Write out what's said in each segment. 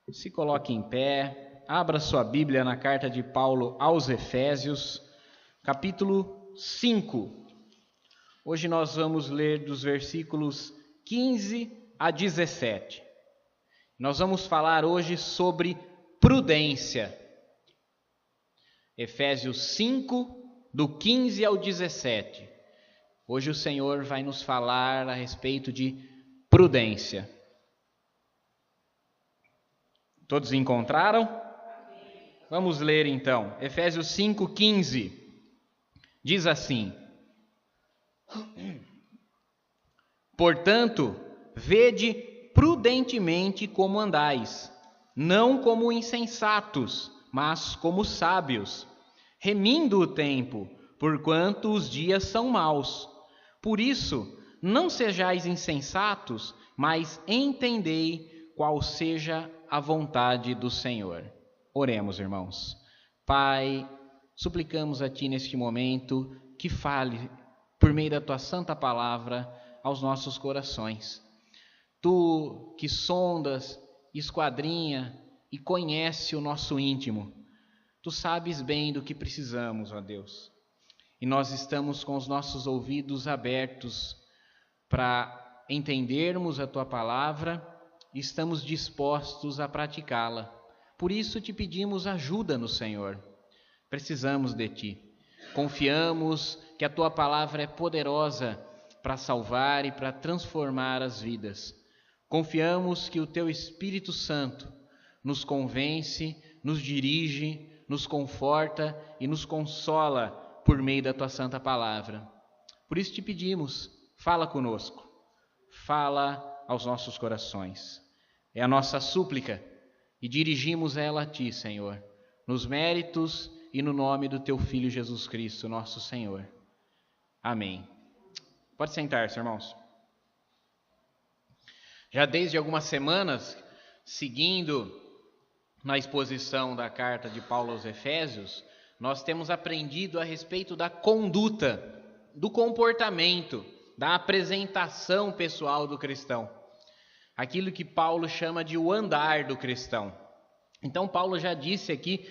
Se coloque em pé, abra sua Bíblia na carta de Paulo aos Efésios, capítulo 5. Hoje nós vamos ler dos versículos 15 a 17. Nós vamos falar hoje sobre prudência. Efésios 5, do 15 ao 17. Hoje o Senhor vai nos falar a respeito de prudência. Todos encontraram? Vamos ler então. Efésios 5:15. Diz assim: Portanto, vede prudentemente como andais, não como insensatos, mas como sábios, remindo o tempo, porquanto os dias são maus. Por isso, não sejais insensatos, mas entendei qual seja a vontade do Senhor. Oremos, irmãos. Pai, suplicamos a Ti neste momento que fale por meio da Tua santa palavra aos nossos corações. Tu que sondas, esquadrinha e conhece o nosso íntimo, Tu sabes bem do que precisamos, ó Deus. E nós estamos com os nossos ouvidos abertos para entendermos a Tua palavra e estamos dispostos a praticá-la. Por isso te pedimos ajuda no Senhor. Precisamos de Ti. Confiamos que a Tua palavra é poderosa para salvar e para transformar as vidas. Confiamos que o Teu Espírito Santo nos convence, nos dirige, nos conforta e nos consola por meio da Tua santa palavra. Por isso te pedimos, fala conosco, fala aos nossos corações. É a nossa súplica e dirigimos ela a Ti, Senhor, nos méritos e no nome do Teu Filho Jesus Cristo, nosso Senhor. Amém. Pode sentar-se, irmãos. Já desde algumas semanas, seguindo na exposição da carta de Paulo aos Efésios, nós temos aprendido a respeito da conduta, do comportamento, da apresentação pessoal do cristão. Aquilo que Paulo chama de o andar do cristão. Então Paulo já disse aqui,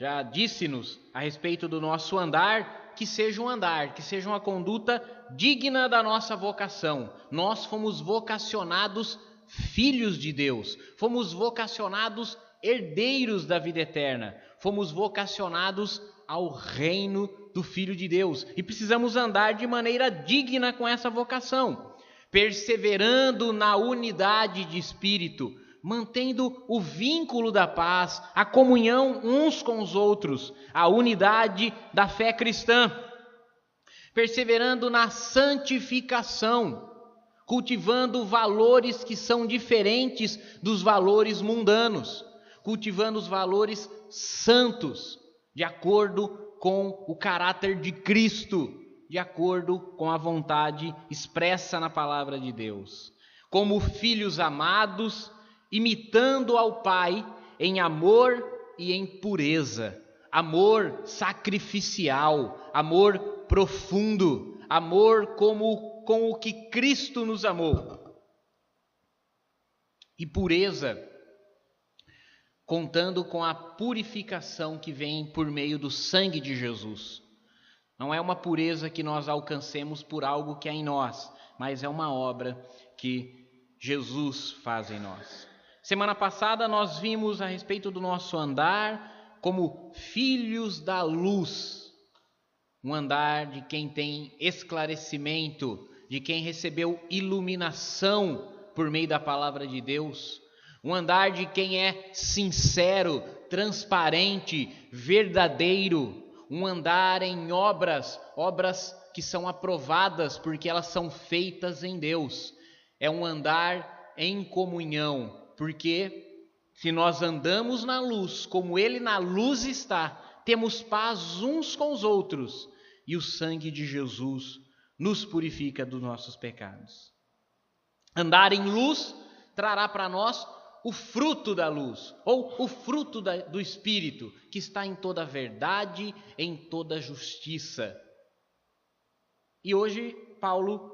já disse-nos a respeito do nosso andar, que seja um andar, que seja uma conduta digna da nossa vocação. Nós fomos vocacionados filhos de Deus, fomos vocacionados herdeiros da vida eterna, fomos vocacionados ao reino do Filho de Deus e precisamos andar de maneira digna com essa vocação, perseverando na unidade de espírito, mantendo o vínculo da paz, a comunhão uns com os outros, a unidade da fé cristã, perseverando na santificação, cultivando valores que são diferentes dos valores mundanos, cultivando os valores santos, de acordo com o caráter de Cristo, de acordo com a vontade expressa na palavra de Deus. Como filhos amados, imitando ao Pai em amor e em pureza, amor sacrificial, amor profundo, amor com o que Cristo nos amou. E pureza, contando com a purificação que vem por meio do sangue de Jesus. Não é uma pureza que nós alcancemos por algo que é em nós, mas é uma obra que Jesus faz em nós. Semana passada nós vimos a respeito do nosso andar como filhos da luz. Um andar de quem tem esclarecimento, de quem recebeu iluminação por meio da palavra de Deus. Um andar de quem é sincero, transparente, verdadeiro. Um andar em obras que são aprovadas porque elas são feitas em Deus. É um andar em comunhão, porque se nós andamos na luz, como Ele na luz está, temos paz uns com os outros, e o sangue de Jesus nos purifica dos nossos pecados. Andar em luz trará para nós o fruto da luz, ou o fruto do Espírito, que está em toda a verdade, em toda a justiça. E hoje Paulo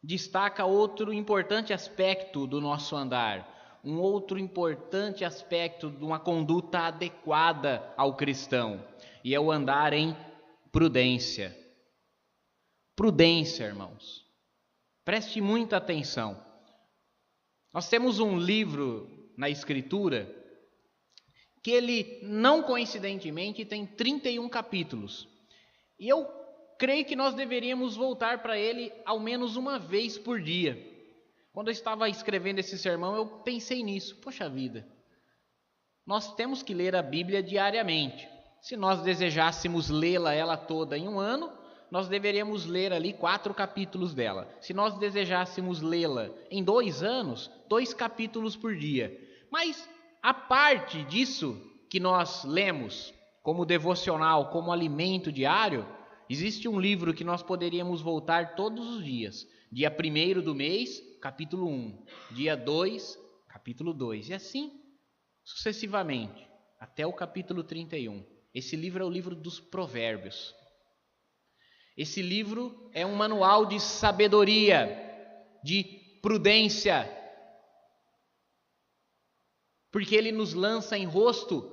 destaca outro importante aspecto do nosso andar, um outro importante aspecto de uma conduta adequada ao cristão, e é o andar em prudência. Prudência, irmãos. Preste muita atenção. Nós temos um livro na Escritura que ele, não coincidentemente, tem 31 capítulos. E eu creio que nós deveríamos voltar para ele ao menos uma vez por dia. Quando eu estava escrevendo esse sermão, eu pensei nisso. Poxa vida, nós temos que ler a Bíblia diariamente. Se nós desejássemos lê-la ela toda em um ano, nós deveríamos ler ali 4 capítulos dela. Se nós desejássemos lê-la em 2 anos, 2 capítulos por dia. Mas, a parte disso que nós lemos como devocional, como alimento diário, existe um livro que nós poderíamos voltar todos os dias. Dia 1º do mês, capítulo 1. Dia 2, capítulo 2. E assim, sucessivamente, até o capítulo 31. Esse livro é o livro dos Provérbios. Esse livro é um manual de sabedoria, de prudência, porque ele nos lança em rosto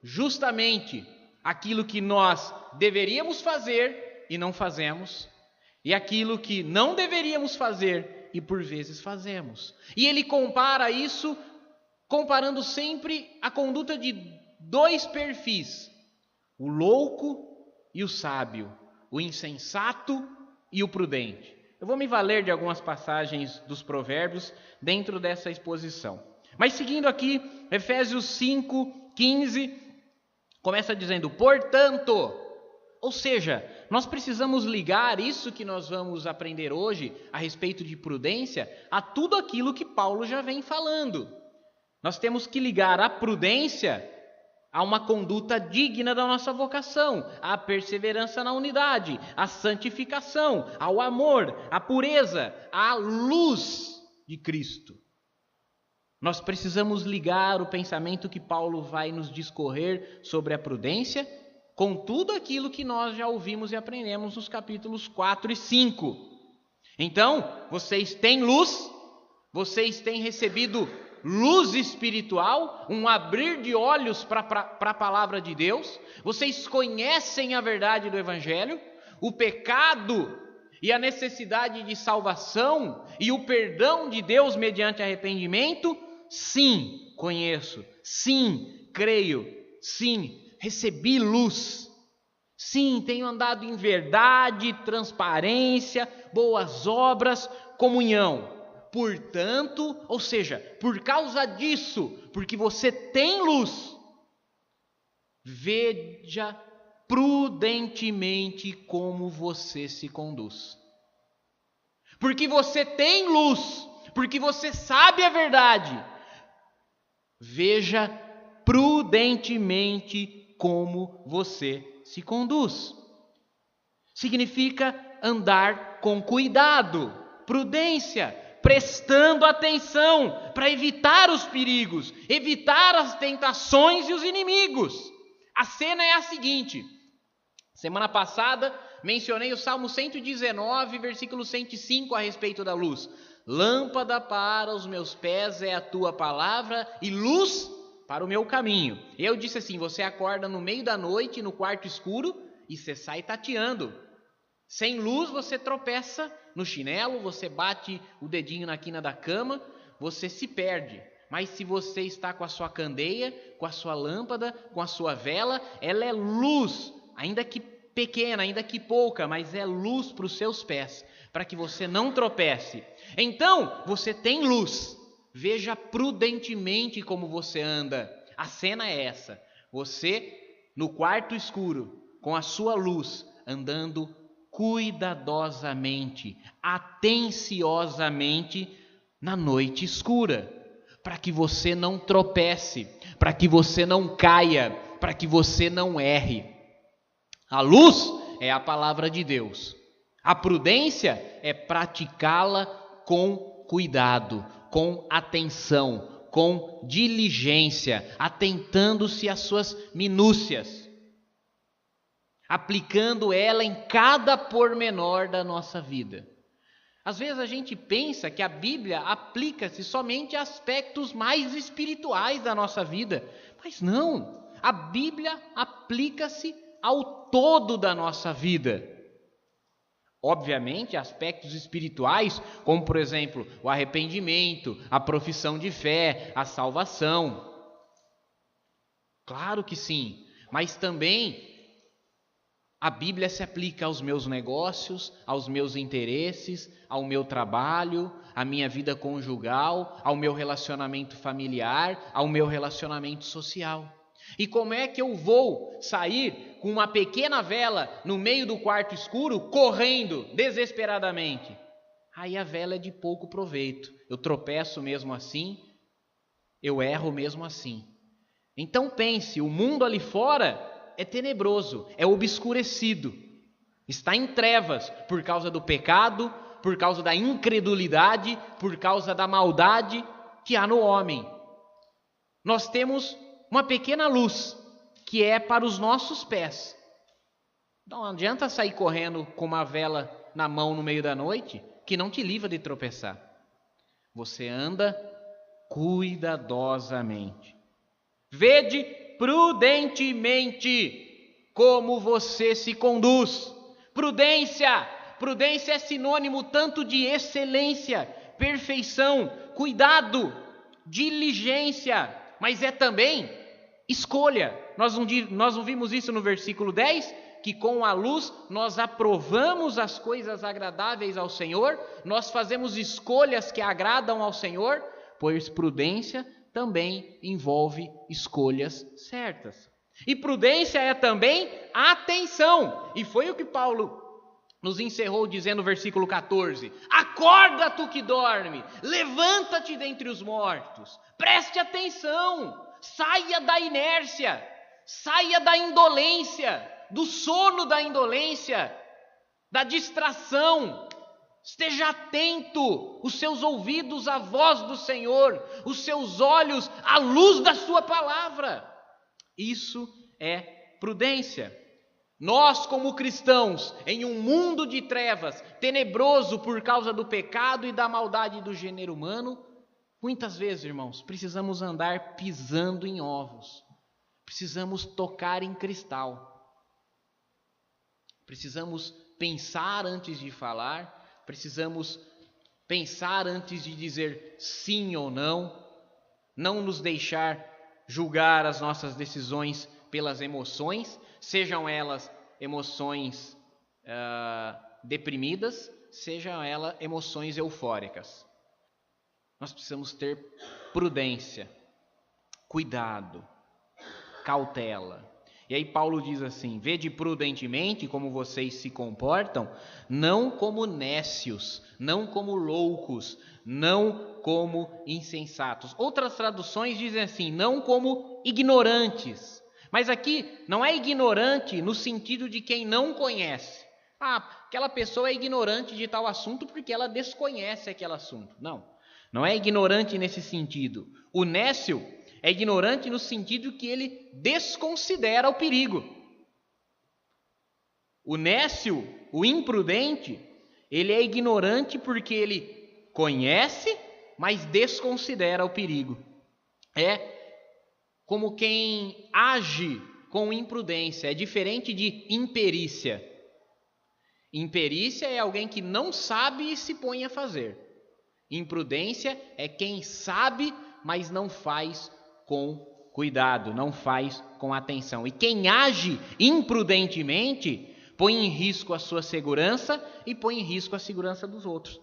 justamente aquilo que nós deveríamos fazer e não fazemos, e aquilo que não deveríamos fazer e por vezes fazemos. E ele compara isso, comparando sempre a conduta de 2 perfis, o louco e o sábio, o insensato e o prudente. Eu vou me valer de algumas passagens dos Provérbios dentro dessa exposição. Mas seguindo aqui, Efésios 5:15, começa dizendo, portanto, ou seja, nós precisamos ligar isso que nós vamos aprender hoje a respeito de prudência a tudo aquilo que Paulo já vem falando. Nós temos que ligar a prudência a uma conduta digna da nossa vocação, à perseverança na unidade, à santificação, ao amor, à pureza, à luz de Cristo. Nós precisamos ligar o pensamento que Paulo vai nos discorrer sobre a prudência com tudo aquilo que nós já ouvimos e aprendemos nos capítulos 4 e 5. Então, vocês têm luz, vocês têm recebido luz espiritual, um abrir de olhos para a palavra de Deus, vocês conhecem a verdade do Evangelho, o pecado e a necessidade de salvação e o perdão de Deus mediante arrependimento? Sim, conheço. Sim, creio. Sim, recebi luz. Sim, tenho andado em verdade, transparência, boas obras, comunhão. Portanto, ou seja, por causa disso, porque você tem luz, veja prudentemente como você se conduz. Porque você tem luz, porque você sabe a verdade, veja prudentemente como você se conduz. Significa andar com cuidado, prudência, prestando atenção para evitar os perigos, evitar as tentações e os inimigos. A cena é a seguinte: semana passada mencionei o Salmo 119, versículo 105 a respeito da luz. Lâmpada para os meus pés é a tua palavra e luz para o meu caminho. Eu disse assim, você acorda no meio da noite, no quarto escuro, e você sai tateando. Sem luz você tropeça no chinelo, você bate o dedinho na quina da cama, você se perde. Mas se você está com a sua candeia, com a sua lâmpada, com a sua vela, ela é luz, ainda que pequena, ainda que pouca, mas é luz para os seus pés, para que você não tropece. Então, você tem luz, veja prudentemente como você anda. A cena é essa, você no quarto escuro, com a sua luz, andando cuidadosamente, atenciosamente na noite escura, para que você não tropece, para que você não caia, para que você não erre. A luz é a palavra de Deus. A prudência é praticá-la com cuidado, com atenção, com diligência, atentando-se às suas minúcias, aplicando ela em cada pormenor da nossa vida. Às vezes a gente pensa que a Bíblia aplica-se somente a aspectos mais espirituais da nossa vida, mas não. A Bíblia aplica-se ao todo da nossa vida. Obviamente, aspectos espirituais, como por exemplo, o arrependimento, a profissão de fé, a salvação. Claro que sim, mas também a Bíblia se aplica aos meus negócios, aos meus interesses, ao meu trabalho, à minha vida conjugal, ao meu relacionamento familiar, ao meu relacionamento social. E como é que eu vou sair com uma pequena vela no meio do quarto escuro, correndo desesperadamente? Aí a vela é de pouco proveito. Eu tropeço mesmo assim, eu erro mesmo assim. Então pense, o mundo ali fora é tenebroso, é obscurecido, está em trevas por causa do pecado, por causa da incredulidade, por causa da maldade que há no homem. Nós temos uma pequena luz que é para os nossos pés. Não adianta sair correndo com uma vela na mão no meio da noite, que não te livra de tropeçar. Você anda cuidadosamente. Vede prudentemente como você se conduz. Prudência. Prudência é sinônimo tanto de excelência, perfeição, cuidado, diligência, mas é também escolha. Nós não vimos isso no versículo 10? Que com a luz nós aprovamos as coisas agradáveis ao Senhor, nós fazemos escolhas que agradam ao Senhor, pois prudência também envolve escolhas certas. E prudência é também atenção. E foi o que Paulo nos encerrou dizendo no versículo 14: acorda tu que dorme, levanta-te dentre os mortos, preste atenção, saia da inércia, saia da indolência, do sono da indolência, da distração. Esteja atento, os seus ouvidos à voz do Senhor, os seus olhos à luz da sua palavra. Isso é prudência. Nós, como cristãos, em um mundo de trevas, tenebroso por causa do pecado e da maldade do gênero humano, muitas vezes, irmãos, precisamos andar pisando em ovos. Precisamos tocar em cristal. Precisamos pensar antes de falar. Precisamos pensar antes de dizer sim ou não nos deixar julgar as nossas decisões pelas emoções, sejam elas emoções deprimidas, sejam elas emoções eufóricas. Nós precisamos ter prudência, cuidado, cautela. E aí Paulo diz assim: vede prudentemente como vocês se comportam, não como nécios, não como loucos, não como insensatos. Outras traduções dizem assim: não como ignorantes. Mas aqui não é ignorante no sentido de quem não conhece. Aquela pessoa é ignorante de tal assunto porque ela desconhece aquele assunto. Não é ignorante nesse sentido. O nécio é ignorante no sentido que ele desconsidera o perigo. O nécio, o imprudente, ele é ignorante porque ele conhece, mas desconsidera o perigo. É como quem age com imprudência, é diferente de imperícia. Imperícia é alguém que não sabe e se põe a fazer. Imprudência é quem sabe, mas não faz com cuidado, não faz com atenção. E quem age imprudentemente põe em risco a sua segurança e põe em risco a segurança dos outros.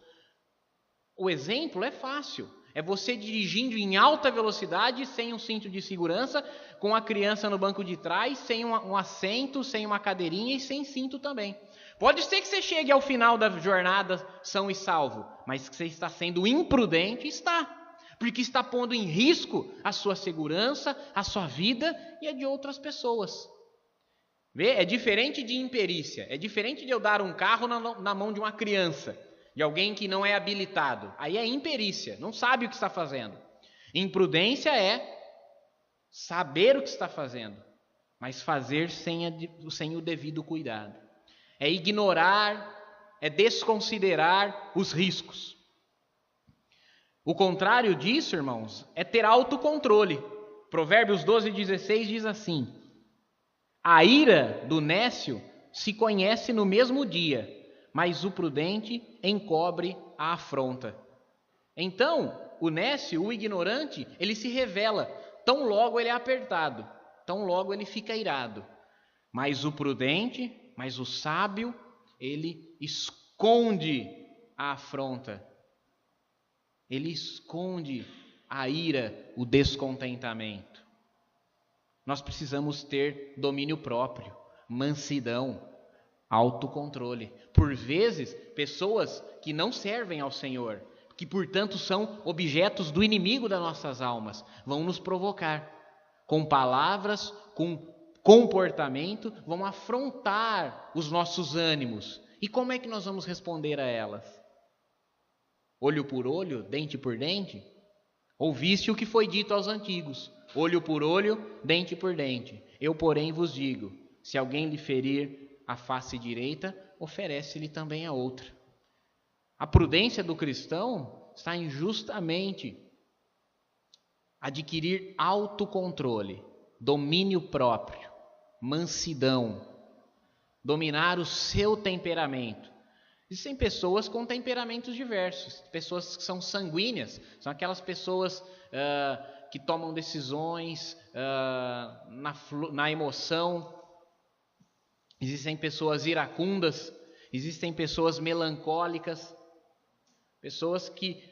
O exemplo é fácil. É você dirigindo em alta velocidade, sem um cinto de segurança, com a criança no banco de trás, sem um assento, sem uma cadeirinha e sem cinto também. Pode ser que você chegue ao final da jornada são e salvo, mas que você está sendo imprudente, está. Porque está pondo em risco a sua segurança, a sua vida e a de outras pessoas. Vê? É diferente de imperícia. É diferente de eu dar um carro na mão de uma criança, de alguém que não é habilitado. Aí é imperícia, não sabe o que está fazendo. Imprudência é saber o que está fazendo, mas fazer sem o devido cuidado. É ignorar é desconsiderar os riscos. O contrário disso, irmãos, é ter autocontrole. Provérbios 12:16 diz assim: a ira do nécio se conhece no mesmo dia, mas o prudente encobre a afronta. Então, o nécio, o ignorante, ele se revela, tão logo ele é apertado, tão logo ele fica irado. Mas o prudente, mas o sábio, ele esconde a afronta. Ele esconde a ira, o descontentamento. Nós precisamos ter domínio próprio, mansidão, autocontrole. Por vezes, pessoas que não servem ao Senhor, que portanto são objetos do inimigo das nossas almas, vão nos provocar com palavras, com comportamento, vão afrontar os nossos ânimos. E como é que nós vamos responder a elas? Olho por olho, dente por dente? Ouviste o que foi dito aos antigos: olho por olho, dente por dente. Eu, porém, vos digo: se alguém lhe ferir a face direita, oferece-lhe também a outra. A prudência do cristão está em justamente adquirir autocontrole, domínio próprio, mansidão, dominar o seu temperamento. Existem pessoas com temperamentos diversos, pessoas que são sanguíneas, são aquelas pessoas que tomam decisões na emoção. Existem pessoas iracundas, existem pessoas melancólicas, pessoas que,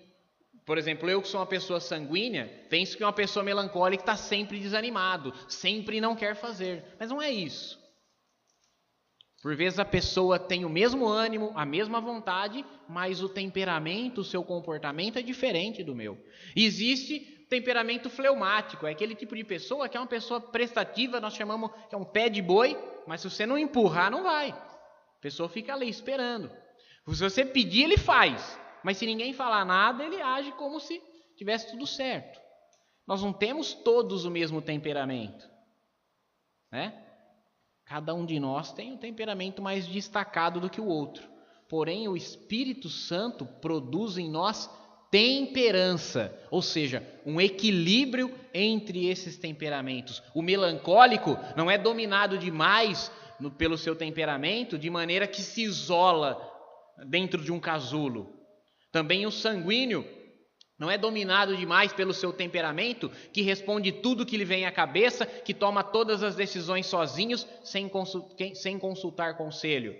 por exemplo, eu que sou uma pessoa sanguínea, penso que uma pessoa melancólica está sempre desanimado, sempre não quer fazer, mas não é isso. Por vezes a pessoa tem o mesmo ânimo, a mesma vontade, mas o temperamento, o seu comportamento é diferente do meu. Existe temperamento fleumático, é aquele tipo de pessoa que é uma pessoa prestativa, nós chamamos que é um pé de boi, mas se você não empurrar, não vai. A pessoa fica ali esperando. Se você pedir, ele faz, mas se ninguém falar nada, ele age como se tivesse tudo certo. Nós não temos todos o mesmo temperamento, né? Cada um de nós tem um temperamento mais destacado do que o outro. Porém, o Espírito Santo produz em nós temperança, ou seja, um equilíbrio entre esses temperamentos. O melancólico não é dominado demais pelo seu temperamento, de maneira que se isola dentro de um casulo. Também o sanguíneo não é dominado demais pelo seu temperamento, que responde tudo que lhe vem à cabeça, que toma todas as decisões sozinhos, sem consultar conselho.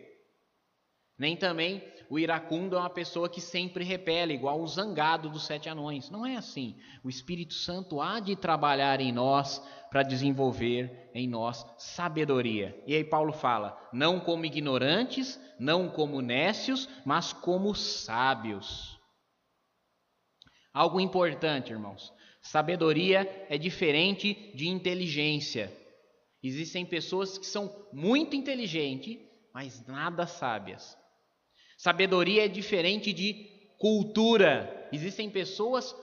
Nem também o iracundo é uma pessoa que sempre repele, igual o zangado dos 7 anões. Não é assim. O Espírito Santo há de trabalhar em nós para desenvolver em nós sabedoria. E aí Paulo fala: não como ignorantes, não como nécios, mas como sábios. Algo importante, irmãos. Sabedoria é diferente de inteligência. Existem pessoas que são muito inteligentes, mas nada sábias. Sabedoria é diferente de cultura. Existem pessoas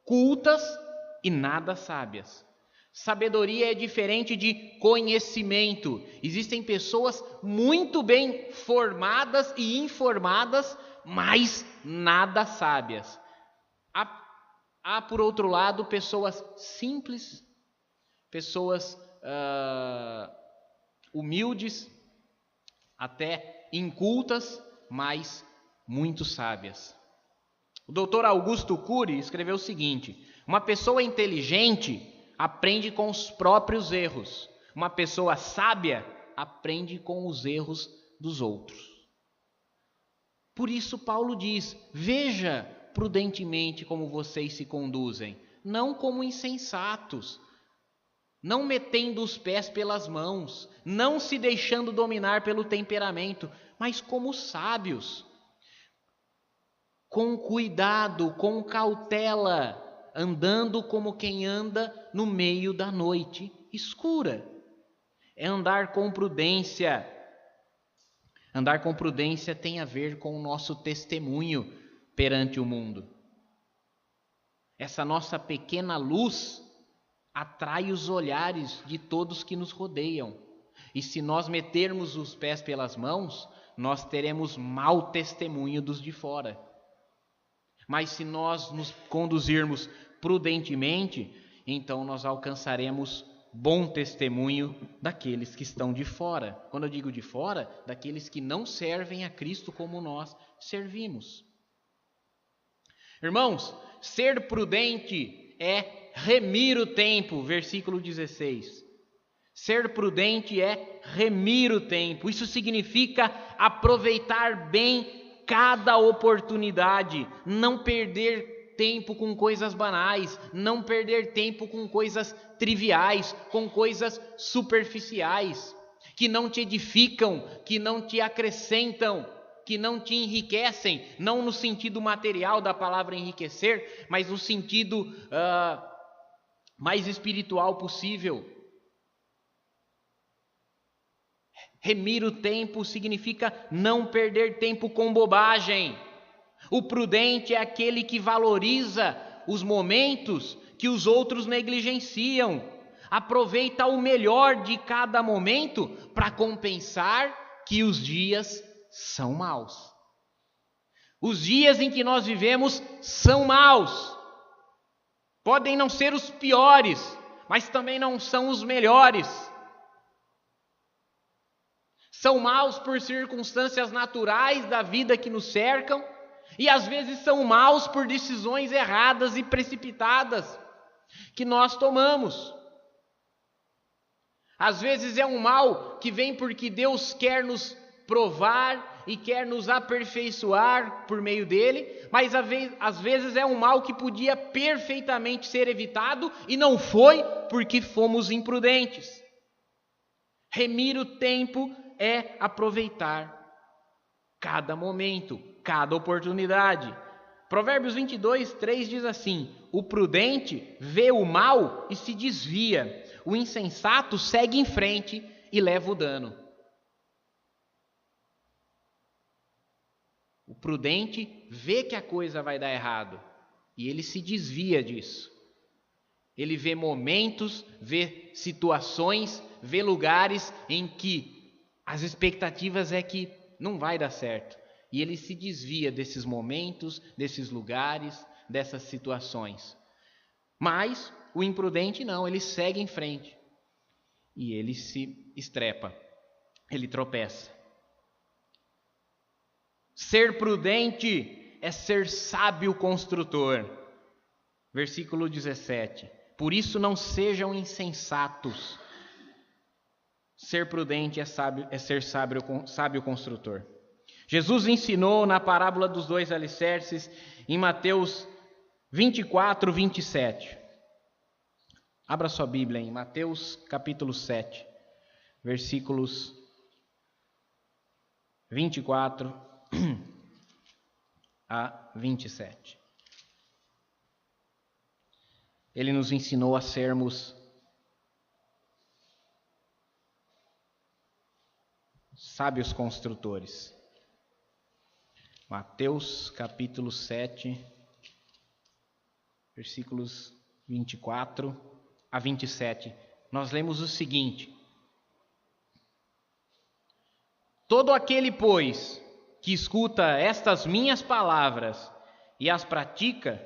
cultas e nada sábias. Sabedoria é diferente de conhecimento. Existem pessoas muito bem formadas e informadas, mas nada sábias. Há, por outro lado, pessoas simples, pessoas humildes, até incultas, mas muito sábias. O doutor Augusto Cury escreveu o seguinte: uma pessoa inteligente aprende com os próprios erros. Uma pessoa sábia aprende com os erros dos outros. Por isso Paulo diz: veja prudentemente como vocês se conduzem, não como insensatos, não metendo os pés pelas mãos, não se deixando dominar pelo temperamento, mas como sábios, com cuidado, com cautela, andando como quem anda no meio da noite escura. É andar com prudência. Andar com prudência tem a ver com o nosso testemunho perante o mundo. Essa nossa pequena luz atrai os olhares de todos que nos rodeiam. E se nós metermos os pés pelas mãos, nós teremos mau testemunho dos de fora. Mas se nós nos conduzirmos prudentemente, então nós alcançaremos bom testemunho daqueles que estão de fora. Quando eu digo de fora, daqueles que não servem a Cristo como nós servimos. Irmãos, ser prudente é remir o tempo, versículo 16. Ser prudente é remir o tempo. Isso significa aproveitar bem cada oportunidade, não perder tempo com coisas banais, não perder tempo com coisas triviais, com coisas superficiais, que não te edificam, que não te acrescentam, que não te enriquecem, não no sentido material da palavra enriquecer, mas no sentido mais espiritual possível. Remir o tempo significa não perder tempo com bobagem. O prudente é aquele que valoriza os momentos que os outros negligenciam. Aproveita o melhor de cada momento para compensar que os dias são maus. Os dias em que nós vivemos são maus. Podem não ser os piores, mas também não são os melhores. São maus por circunstâncias naturais da vida que nos cercam, e às vezes são maus por decisões erradas e precipitadas que nós tomamos. Às vezes é um mal que vem porque Deus quer nos provar e quer nos aperfeiçoar por meio dele, mas às vezes é um mal que podia perfeitamente ser evitado e não foi porque fomos imprudentes. Remir o tempo é aproveitar cada momento, cada oportunidade. Provérbios 22, 3 diz assim: o prudente vê o mal e se desvia, o insensato segue em frente e leva o dano. O prudente vê que a coisa vai dar errado e ele se desvia disso. Ele vê momentos, vê situações, vê lugares em que as expectativas é que não vai dar certo. E ele se desvia desses momentos, desses lugares, dessas situações. Mas o imprudente não, ele segue em frente. E ele se estrepa, ele tropeça. Ser prudente é ser sábio construtor. Versículo 17. Por isso não sejam insensatos. Ser prudente é ser sábio construtor. Jesus ensinou na parábola dos 2 alicerces em Mateus 24, 27. Abra sua Bíblia em Mateus capítulo 7, versículos 24 a 27. Ele nos ensinou a sermos sábios construtores. Mateus capítulo 7, versículos 24 a 27. Nós lemos o seguinte: todo aquele, pois, que escuta estas minhas palavras e as pratica,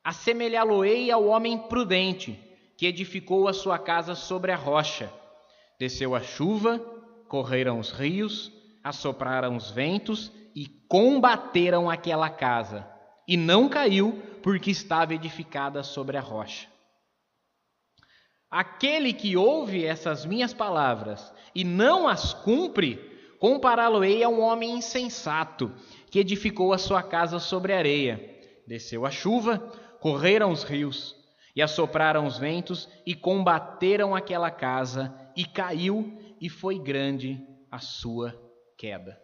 assemelhá-lo-ei ao homem prudente, que edificou a sua casa sobre a rocha. Desceu a chuva, correram os rios, assopraram os ventos e combateram aquela casa, e não caiu, porque estava edificada sobre a rocha. Aquele que ouve essas minhas palavras e não as cumpre, compará-lo-ei a um homem insensato, que edificou a sua casa sobre a areia. Desceu a chuva, correram os rios, e assopraram os ventos, e combateram aquela casa, e caiu, e foi grande a sua queda.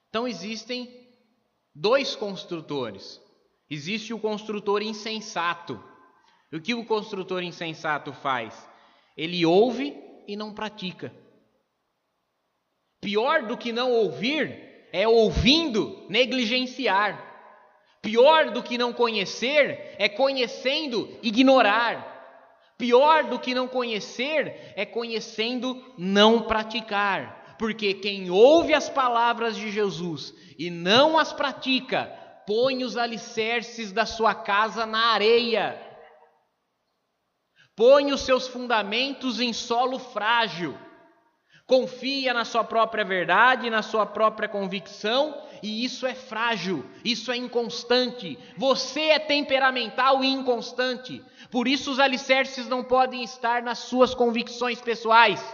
Então existem dois construtores. Existe o construtor insensato. E o que o construtor insensato faz? Ele ouve e não pratica. Pior do que não ouvir é ouvindo negligenciar. Pior do que não conhecer é conhecendo ignorar. Pior do que não conhecer é conhecendo não praticar. Porque quem ouve as palavras de Jesus e não as pratica, põe os alicerces da sua casa na areia. Põe os seus fundamentos em solo frágil. Confia na sua própria verdade, na sua própria convicção, e isso é frágil, isso é inconstante. Você é temperamental e inconstante. Por isso os alicerces não podem estar nas suas convicções pessoais,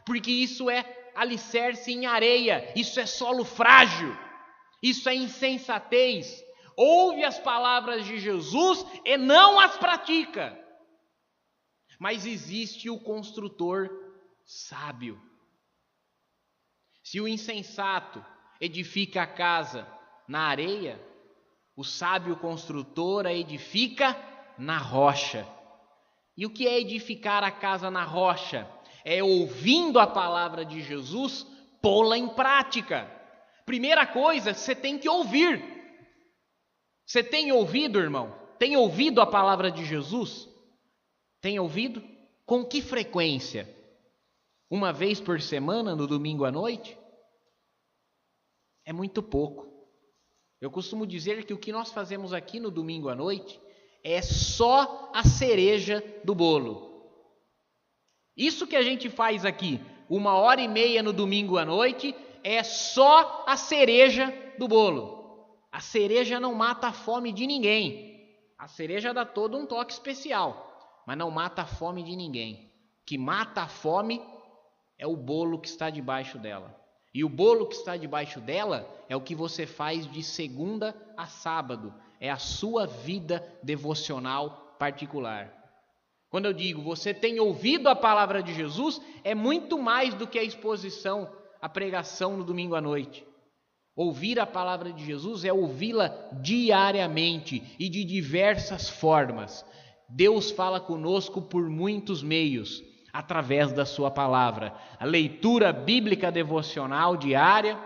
porque isso é alicerce em areia, isso é solo frágil, isso é insensatez. Ouve as palavras de Jesus e não as pratica. Mas existe o construtor sábio. Se o insensato edifica a casa na areia, o sábio construtor a edifica na rocha. E o que é edificar a casa na rocha? É ouvindo a palavra de Jesus, pô-la em prática. Primeira coisa, você tem que ouvir. Você tem ouvido, irmão? Tem ouvido a palavra de Jesus? Tem ouvido? Com que frequência? Uma vez por semana, no domingo à noite? É muito pouco. Eu costumo dizer que o que nós fazemos aqui no domingo à noite é só a cereja do bolo. Isso que a gente faz aqui, 1h30 no domingo à noite, é só a cereja do bolo. A cereja não mata a fome de ninguém. A cereja dá todo um toque especial, mas não mata a fome de ninguém. O que mata a fome é o bolo que está debaixo dela. E o bolo que está debaixo dela é o que você faz de segunda a sábado. É a sua vida devocional particular. Quando eu digo você tem ouvido a palavra de Jesus, é muito mais do que a exposição, a pregação no domingo à noite. Ouvir a palavra de Jesus é ouvi-la diariamente e de diversas formas. Deus fala conosco por muitos meios. Através da sua palavra, a leitura bíblica devocional diária,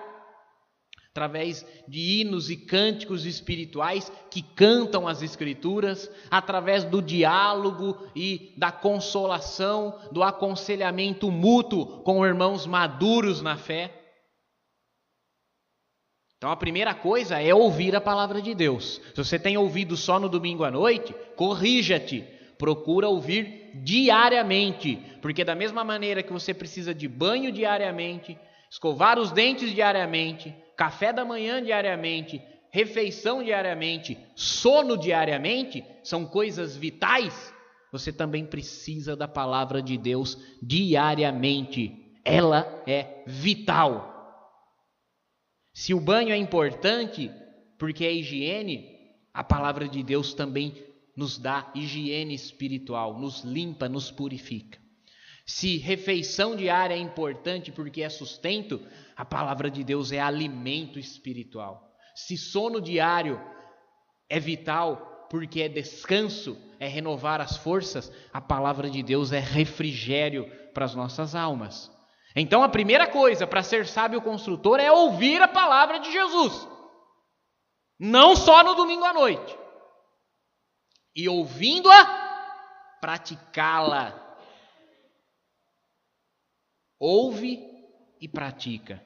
através de hinos e cânticos espirituais que cantam as Escrituras, através do diálogo e da consolação, do aconselhamento mútuo com irmãos maduros na fé. Então a primeira coisa é ouvir a palavra de Deus. Se você tem ouvido só no domingo à noite, corrija-te. Procura ouvir diariamente, porque da mesma maneira que você precisa de banho diariamente, escovar os dentes diariamente, café da manhã diariamente, refeição diariamente, sono diariamente, são coisas vitais, você também precisa da palavra de Deus diariamente. Ela é vital. Se o banho é importante, porque é higiene, a palavra de Deus também nos dá higiene espiritual, nos limpa, nos purifica. Se refeição diária é importante porque é sustento, a palavra de Deus é alimento espiritual. Se sono diário é vital porque é descanso, é renovar as forças, a palavra de Deus é refrigério para as nossas almas. Então a primeira coisa para ser sábio construtor é ouvir a palavra de Jesus. Não só no domingo à noite. E ouvindo-a, praticá-la. Ouve e pratica.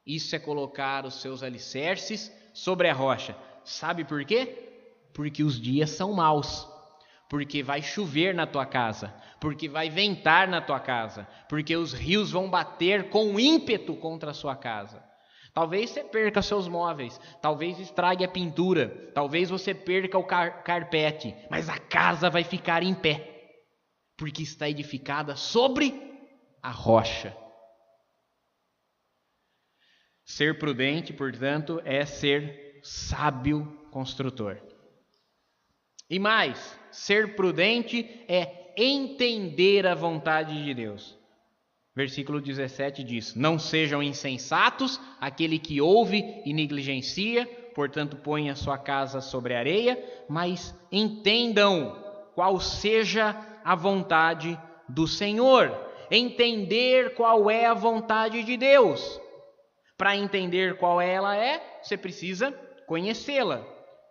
Isso é colocar os seus alicerces sobre a rocha. Sabe por quê? Porque os dias são maus. Porque vai chover na tua casa. Porque vai ventar na tua casa. Porque os rios vão bater com ímpeto contra a sua casa. Talvez você perca seus móveis, talvez estrague a pintura, talvez você perca o carpete, mas a casa vai ficar em pé, porque está edificada sobre a rocha. Ser prudente, portanto, é ser sábio construtor. E mais, ser prudente é entender a vontade de Deus. Versículo 17 diz: não sejam insensatos, aquele que ouve e negligencia, portanto põe a sua casa sobre a areia, mas entendam qual seja a vontade do Senhor. Entender qual é a vontade de Deus. Para entender qual ela é, você precisa conhecê-la.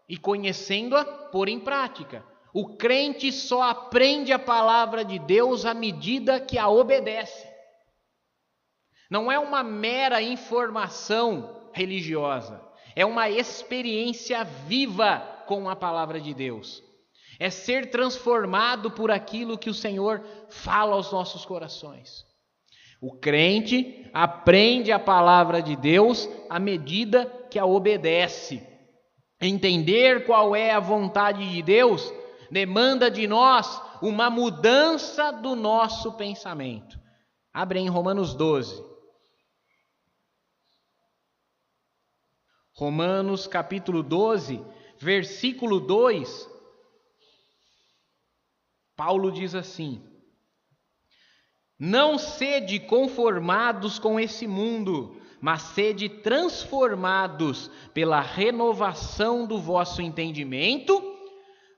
E conhecendo-a, pôr em prática. O crente só aprende a palavra de Deus à medida que a obedece. Não é uma mera informação religiosa, é uma experiência viva com a palavra de Deus. É ser transformado por aquilo que o Senhor fala aos nossos corações. O crente aprende a palavra de Deus à medida que a obedece. Entender qual é a vontade de Deus demanda de nós uma mudança do nosso pensamento. Abre em Romanos 12. Romanos capítulo 12, versículo 2. Paulo diz assim: não sede conformados com esse mundo, mas sede transformados pela renovação do vosso entendimento,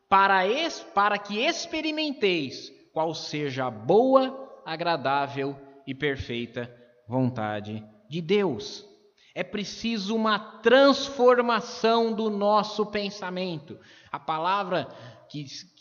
para que experimenteis qual seja a boa, agradável e perfeita vontade de Deus. É preciso uma transformação do nosso pensamento. A palavra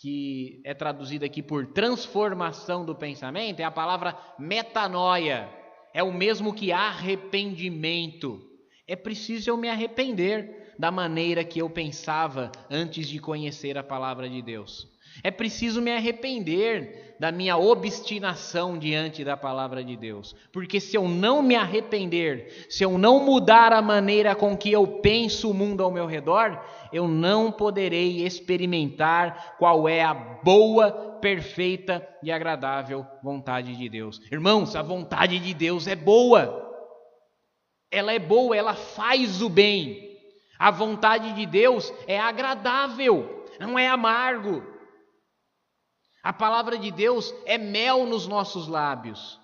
que é traduzida aqui por transformação do pensamento é a palavra metanoia. É o mesmo que arrependimento. É preciso eu me arrepender da maneira que eu pensava antes de conhecer a palavra de Deus. É preciso me arrepender da minha obstinação diante da palavra de Deus. Porque se eu não me arrepender, se eu não mudar a maneira com que eu penso o mundo ao meu redor, eu não poderei experimentar qual é a boa, perfeita e agradável vontade de Deus. Irmãos, a vontade de Deus é boa. Ela é boa, ela faz o bem. A vontade de Deus é agradável, não é amargo. A palavra de Deus é mel nos nossos lábios.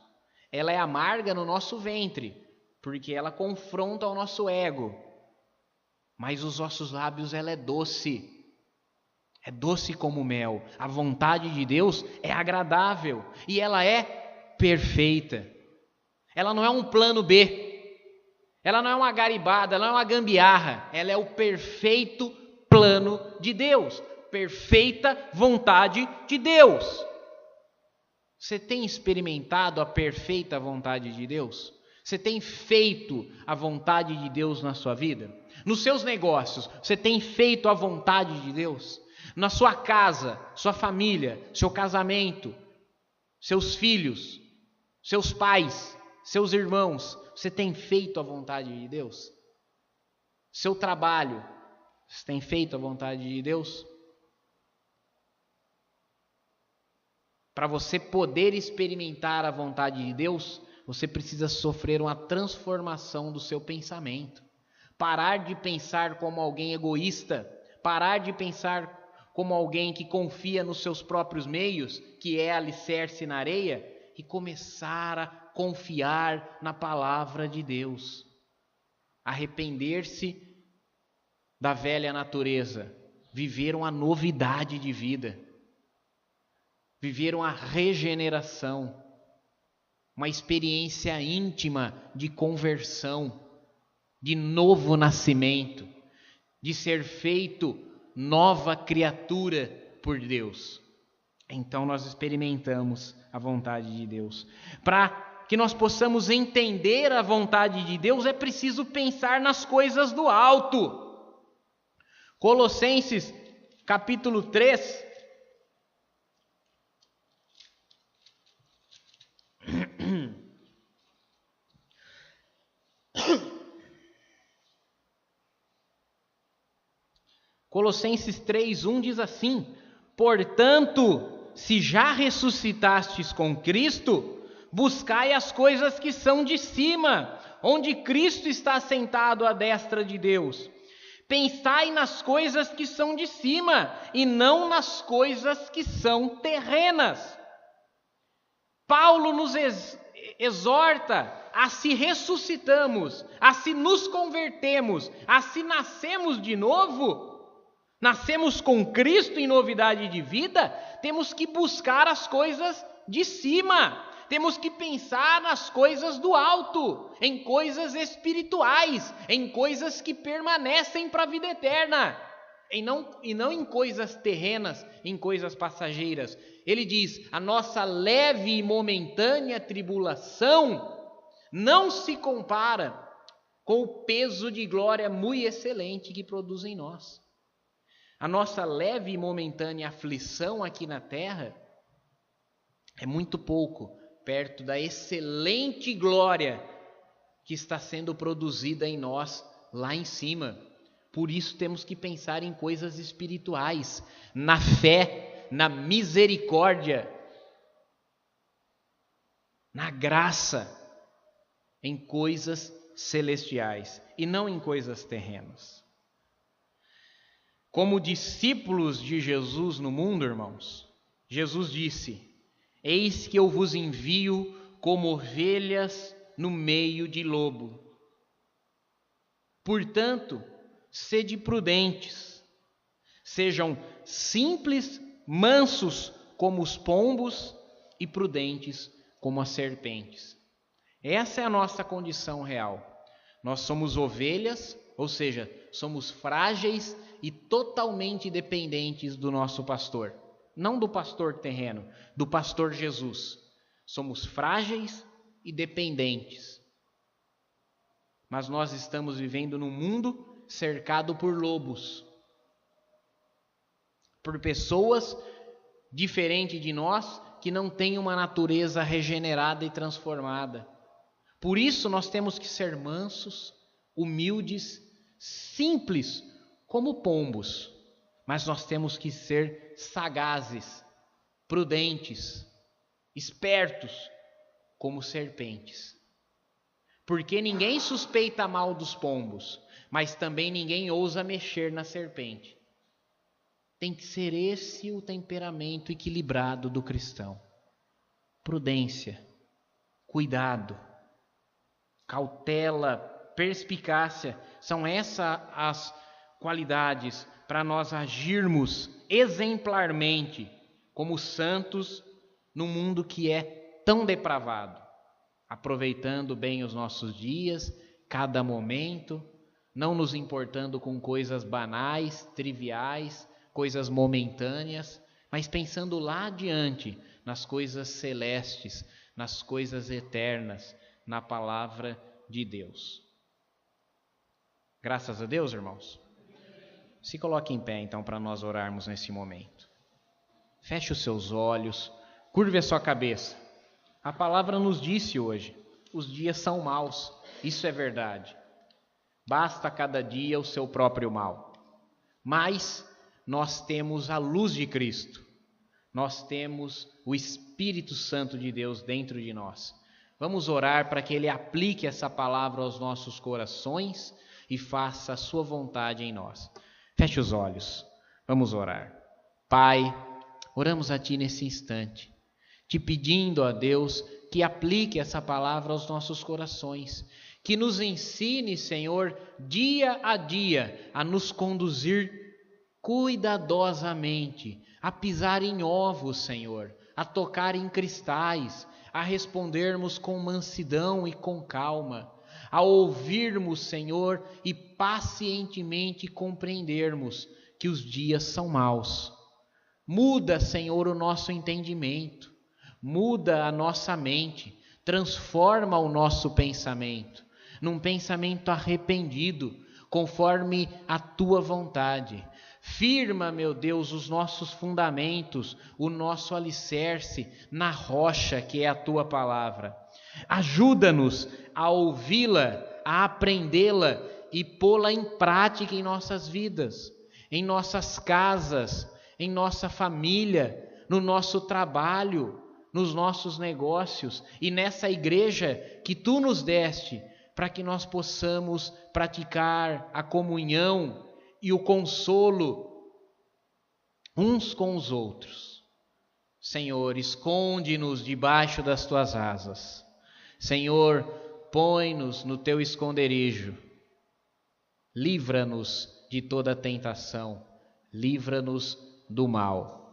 Ela é amarga no nosso ventre, porque ela confronta o nosso ego. Mas os nossos lábios, ela é doce. É doce como mel. A vontade de Deus é agradável e ela é perfeita. Ela não é um plano B. Ela não é uma garibada, ela não é uma gambiarra. Ela é o perfeito plano de Deus. Perfeita vontade de Deus. Você tem experimentado a perfeita vontade de Deus? Você tem feito a vontade de Deus na sua vida? Nos seus negócios, você tem feito a vontade de Deus? Na sua casa, sua família, seu casamento, seus filhos, seus pais, seus irmãos, você tem feito a vontade de Deus? Seu trabalho, você tem feito a vontade de Deus? Para você poder experimentar a vontade de Deus, você precisa sofrer uma transformação do seu pensamento. Parar de pensar como alguém egoísta, parar de pensar como alguém que confia nos seus próprios meios, que é alicerce na areia, e começar a confiar na palavra de Deus. Arrepender-se da velha natureza, viver uma novidade de vida. Viver uma regeneração, uma experiência íntima de conversão, de novo nascimento, de ser feito nova criatura por Deus. Então nós experimentamos a vontade de Deus. Para que nós possamos entender a vontade de Deus, é preciso pensar nas coisas do alto. Colossenses capítulo 3, Colossenses 3:1 diz assim: portanto, se já ressuscitastes com Cristo, buscai as coisas que são de cima, onde Cristo está sentado à destra de Deus. Pensai nas coisas que são de cima, e não nas coisas que são terrenas. Paulo nos exorta a se ressuscitamos, a se nos convertemos, a se nascemos de novo, nascemos com Cristo em novidade de vida, temos que buscar as coisas de cima, temos que pensar nas coisas do alto, em coisas espirituais, em coisas que permanecem para a vida eterna. e não em coisas terrenas, em coisas passageiras. Ele diz: a nossa leve e momentânea tribulação não se compara com o peso de glória muito excelente que produz em nós. A nossa leve e momentânea aflição aqui na terra é muito pouco perto da excelente glória que está sendo produzida em nós lá em cima. Por isso temos que pensar em coisas espirituais, na fé, na misericórdia, na graça, em coisas celestiais e não em coisas terrenas. Como discípulos de Jesus no mundo, irmãos, Jesus disse: eis que eu vos envio como ovelhas no meio de lobo. Portanto, sede prudentes, sejam simples, mansos como os pombos e prudentes como as serpentes. Essa é a nossa condição real. Nós somos ovelhas, ou seja, somos frágeis e totalmente dependentes do nosso pastor. Não do pastor terreno, do pastor Jesus. Somos frágeis e dependentes. Mas nós estamos vivendo num mundo cercado por lobos, por pessoas diferentes de nós que não têm uma natureza regenerada e transformada. Por isso nós temos que ser mansos, humildes, simples como pombos, mas nós temos que ser sagazes, prudentes, espertos como serpentes. Porque ninguém suspeita mal dos pombos, mas também ninguém ousa mexer na serpente. Tem que ser esse o temperamento equilibrado do cristão. Prudência, cuidado, cautela, perspicácia, são essas as qualidades para nós agirmos exemplarmente como santos num mundo que é tão depravado, aproveitando bem os nossos dias, cada momento, não nos importando com coisas banais, triviais, coisas momentâneas, mas pensando lá adiante nas coisas celestes, nas coisas eternas, na palavra de Deus. Graças a Deus, irmãos. Se coloque em pé, então, para nós orarmos nesse momento. Feche os seus olhos, curve a sua cabeça. A palavra nos disse hoje, os dias são maus, isso é verdade. Basta cada dia o seu próprio mal. Mas nós temos a luz de Cristo. Nós temos o Espírito Santo de Deus dentro de nós. Vamos orar para que Ele aplique essa palavra aos nossos corações e faça a sua vontade em nós. Feche os olhos. Vamos orar. Pai, oramos a Ti nesse instante, te pedindo a Deus que aplique essa palavra aos nossos corações, que nos ensine, Senhor, dia a dia a nos conduzir cuidadosamente, a pisar em ovos, Senhor, a tocar em cristais, a respondermos com mansidão e com calma, a ouvirmos, Senhor, e pacientemente compreendermos que os dias são maus. Muda, Senhor, o nosso entendimento, muda a nossa mente, transforma o nosso pensamento num pensamento arrependido, conforme a Tua vontade. Firma, meu Deus, os nossos fundamentos, o nosso alicerce na rocha que é a Tua palavra. Ajuda-nos a ouvi-la, a aprendê-la e pô-la em prática em nossas vidas, em nossas casas, em nossa família, no nosso trabalho, nos nossos negócios e nessa igreja que Tu nos deste, para que nós possamos praticar a comunhão e o consolo uns com os outros. Senhor, esconde-nos debaixo das Tuas asas. Senhor, põe-nos no Teu esconderijo. Livra-nos de toda tentação. Livra-nos do mal.